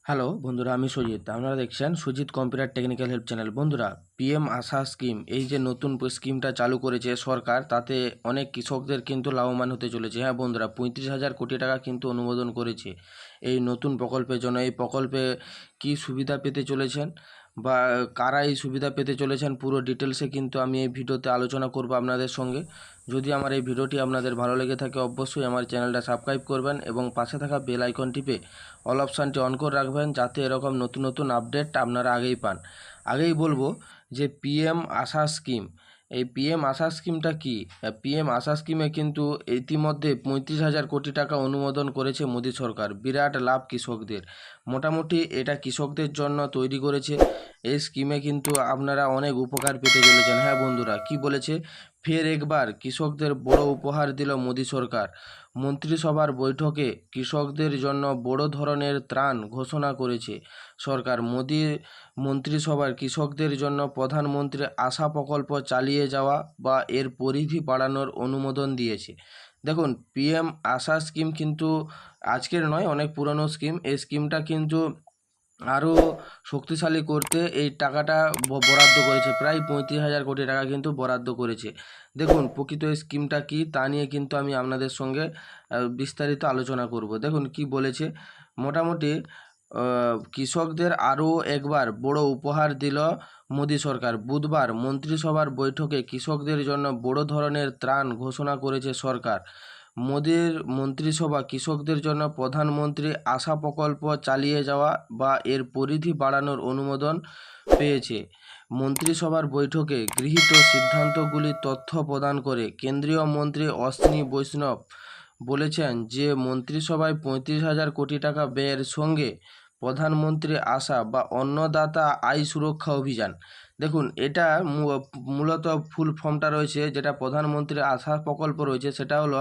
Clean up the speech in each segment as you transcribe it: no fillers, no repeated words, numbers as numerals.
Hello বন্ধুরা, আমি সুজিত। আপনারা দেখছেন Sujit computer technical help channel. বন্ধুরা, পিএম আশা স্কিম, এই যে নতুন স্কিমটা চালু করেছে সরকার, তাতে অনেক কৃষকদের কিন্তু লাভবান হতে চলেছে। হ্যাঁ বন্ধুরা, 35,000 কোটি টাকা কিন্তু অনুমোদন করেছে এই নতুন প্রকল্পের জন্য। এই প্রকল্পে কি সুবিধা পেতে চলেছেন বা কারা এই সুবিধা পেতে চলেছেন, পুরো ডিটেলসে কিন্তু আমি এই ভিডিওতে আলোচনা করব আপনাদের সঙ্গে। যদি আমার এই ভিডিওটি আপনাদের ভালো লেগে থাকে, অবশ্যই আমার চ্যানেলটা সাবস্ক্রাইব করবেন এবং পাশে থাকা বেল আইকন টিপে অল অপশানটি অন করে রাখবেন, যাতে এরকম নতুন নতুন আপডেট আপনারা আগেই পান। আগেই বলবো যে পিএম আশা স্কিম, এই পিএম আশা স্কিমটা কি? পিএম আশা স্কিমে কিন্তু ইতিমধ্যে 35,000 কোটি টাকা অনুমোদন করেছে মোদী সরকার। বিরাট লাভ কৃষকদের। মোটামুটি এটা কৃষকদের জন্য তৈরি করেছে। এই স্কিমে কিন্তু আপনারা অনেক উপকার পেতে চলেছেন। হ্যাঁ বন্ধুরা, কি বলেছে? ফের একবার কৃষকদের বড় উপহার দিল মোদী সরকার। মন্ত্রিসভার বৈঠকে কৃষকদের জন্য বড় ধরনের ত্রাণ ঘোষণা করেছে সরকার। মোদী মন্ত্রিসভার কৃষকদের জন্য প্রধানমন্ত্রী আশা প্রকল্প চালিয়ে যাওয়া বা এর পরিধি বাড়ানোর অনুমোদন দিয়েছে। দেখুন, পিএম আশা স্কিম কিন্তু আজকের নয়, অনেক পুরনো স্কিম। এই স্কিমটা কিন্তু আরও শক্তিশালী করতে এই টাকাটা বরাদ্দ করেছে। প্রায় 35,000 কোটি টাকা কিন্তু বরাদ্দ করেছে। দেখুন, প্রকৃত এই স্কিমটা কী তা নিয়ে কিন্তু আমি আপনাদের সঙ্গে বিস্তারিত আলোচনা করব। দেখুন কি বলেছে। মোটামুটি কৃষকদের আরও একবার বড় উপহার দিল মোদী সরকার। বুধবার মন্ত্রিসভার বৈঠকে কৃষকদের জন্য বড় ধরনের ত্রাণ ঘোষণা করেছে সরকার। মোদীর মন্ত্রিসভা কৃষকদের জন্য প্রধানমন্ত্রী আশা প্রকল্প চালিয়ে যাওয়া বা এর পরিধি বাড়ানোর অনুমোদন পেয়েছে। মন্ত্রিসভার বৈঠকে গৃহীত সিদ্ধান্তগুলির তথ্য প্রদান করে কেন্দ্রীয় মন্ত্রী অশ্বিনী বৈষ্ণব বলেছেন যে মন্ত্রিসভায় 35,000 কোটি টাকা ব্যয়ের সঙ্গে প্রধানমন্ত্রী আশা বা অন্নদাতা আয় সুরক্ষা অভিযান। দেখুন, এটা মূলত ফুল ফর্মটা রয়েছে, যেটা প্রধানমন্ত্রী আশা প্রকল্প রয়েছে, সেটা হলো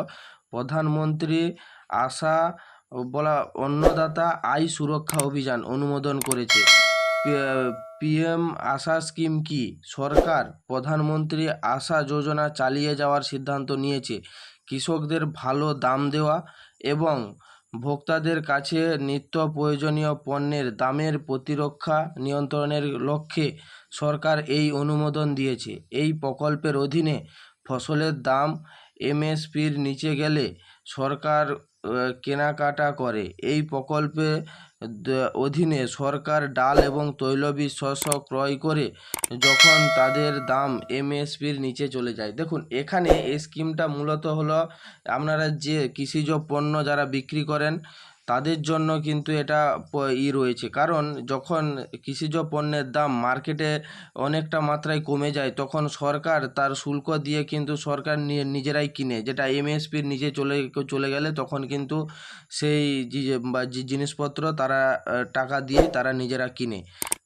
প্রধানমন্ত্রী আশা বলা অন্নদাতা আয় সুরক্ষা অভিযান অনুমোদন করেছে। পিএম আশা স্কিম কি? সরকার প্রধানমন্ত্রী আশা যোজনা চালিয়ে যাওয়ার সিদ্ধান্ত নিয়েছে। কৃষকদের ভালো দাম দেওয়া এবং ভোক্তাদের কাছে নিত্য প্রয়োজনীয় পণ্যের দামের প্রতিরক্ষা নিয়ন্ত্রণের লক্ষ্যে সরকার এই অনুমোদন দিয়েছে। এই প্রকল্পের অধীনে ফসলের দাম এমএসপির নিচে গেলে সরকার কেনাকাটা করে। এই প্রকল্পে অধীনে সরকার ডাল এবং তৈলবীজ শস্য ক্রয় করে যখন তাদের দাম এমএসপির নিচে চলে যায়। দেখুন, এখানে এই স্কিমটা মূলত হলো আপনারা যে কৃষিজ পণ্য যারা বিক্রি করেন তাদের জন্য কিন্তু এটা রয়েছে। কারণ যখন কৃষিজ পণ্যের দাম মার্কেটে অনেকটা মাত্রায় কমে যায়, তখন সরকার তার শুল্ক দিয়ে কিন্তু সরকার নিজেরাই কিনে, যেটা এমএসপির নিচে চলে গেলে তখন কিন্তু সেই জিনিসপত্র তারা টাকা দিয়ে তারা নিজেরা কিনে।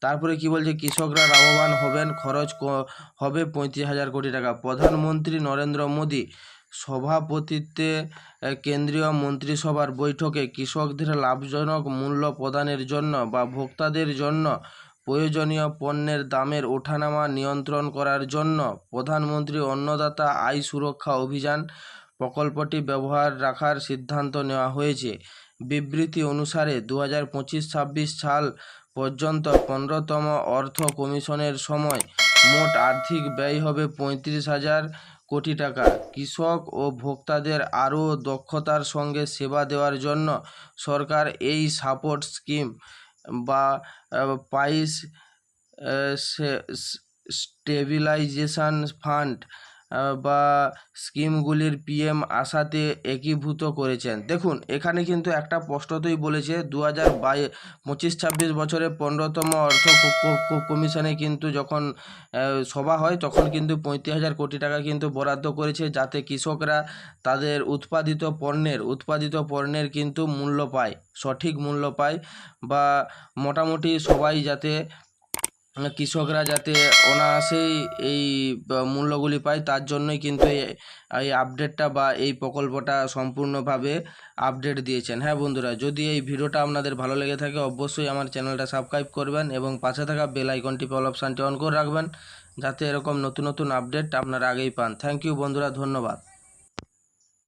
তারপরে কি বলছে? কৃষকরা লাভবান হবেন, খরচ হবে 35,000 কোটি টাকা। প্রধানমন্ত্রী নরেন্দ্র মোদী সভাপতিত্বে কেন্দ্রীয় মন্ত্রিসভার বৈঠকে কৃষকদের লাভজনক মূল্য প্রদানের জন্য বা ভোক্তাদের জন্য প্রয়োজনীয় পণ্যের দামের ওঠানামা নিয়ন্ত্রণ করার জন্য প্রধানমন্ত্রী অন্নদাতা আয় সুরক্ষা অভিযান প্রকল্পটি ব্যবহার রাখার সিদ্ধান্ত নেওয়া হয়েছে। বিবৃতি অনুসারে 2025-26 সাল পর্যন্ত 15তম অর্থ কমিশনের সময় মোট আর্থিক ব্যয় হবে 35,000 কোটি টাকা। কৃষক ও ভোক্তাদের আরও দক্ষতার সঙ্গে সেবা দেওয়ার জন্য সরকার এই সাপোর্ট স্কিম বা প্রাইস স্টেবিলাইজেশন ফান্ড বা স্কিমগুলির পিএম আশাতে একীভূত করেছেন। দেখুন, এখানে কিন্তু একটা স্পষ্টতই বলেছে 2025-26 বছরে 15তম অর্থ কমিশনে কিন্তু যখন সভা হয় তখন কিন্তু 35,000 কোটি টাকা কিন্তু বরাদ্দ করেছে, যাতে কৃষকরা তাদের উৎপাদিত পণ্যের কিন্তু মূল্য পায়, সঠিক মূল্য পায়, বা মোটামুটি সবাই যাতে কৃষকরা যাতে অনায়াসেই এই মূল্যগুলি পায়, তার জন্যই কিন্তু এই আপডেটটা বা এই প্রকল্পটা সম্পূর্ণভাবে আপডেট দিয়েছেন। হ্যাঁ বন্ধুরা, যদি এই ভিডিওটা আপনাদের ভালো লেগে থাকে, অবশ্যই আমার চ্যানেলটা সাবস্ক্রাইব করবেন এবং পাশে থাকা বেল আইকনটি অল অপশানটি অন করে রাখবেন, যাতে এরকম নতুন নতুন আপডেট আপনারা আগেই পান। থ্যাংক ইউ বন্ধুরা, ধন্যবাদ।